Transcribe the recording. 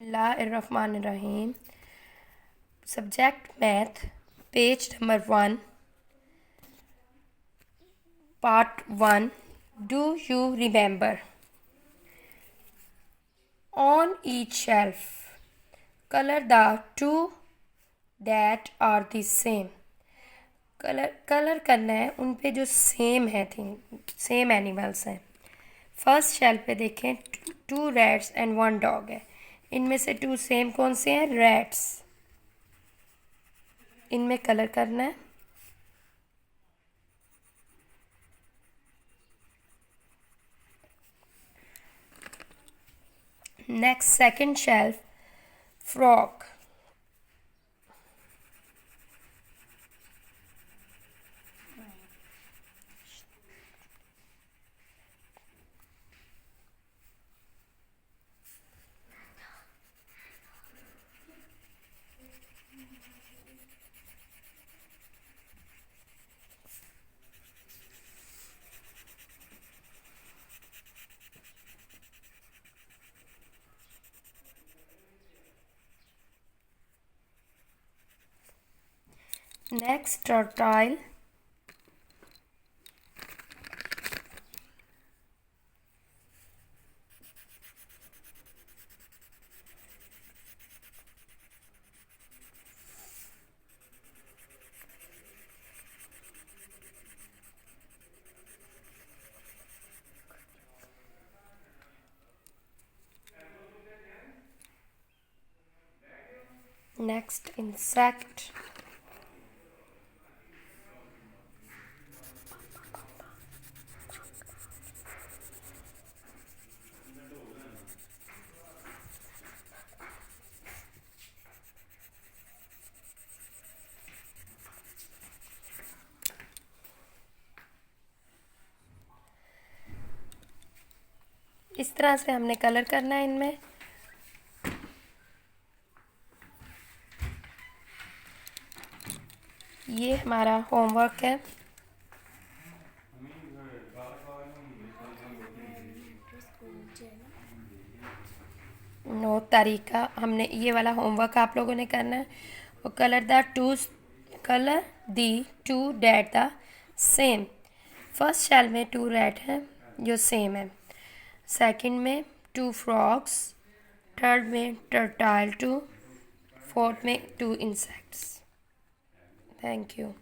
Bismillahirrahmanirrahim. Subject Math, page number 1, part 1. Do you remember? On each shelf, color the two that are the same. Colour करना है उन पे जो same है same animals हैं. First shelf पे देखें 2 रैट्स एंड 1 डॉग है. इनमें से 2 सेम कौन से हैं? रैट्स. इनमें कलर करना है. Next second shelf frog. Next turtle. Next insect. इस तरह से हमने कलर करना है इनमें. ये हमारा होमवर्क है. नोट तरीका हमने ये वाला होमवर्क आप लोगों ने करना है. और colour the two that the same. First shell में 2 रैट हैं जो सेम है. सेकंड में 2 फ्रॉग्स. थर्ड में टर्टाइल 2. फोर्थ में 2 इंसेक्ट्स. Thank you.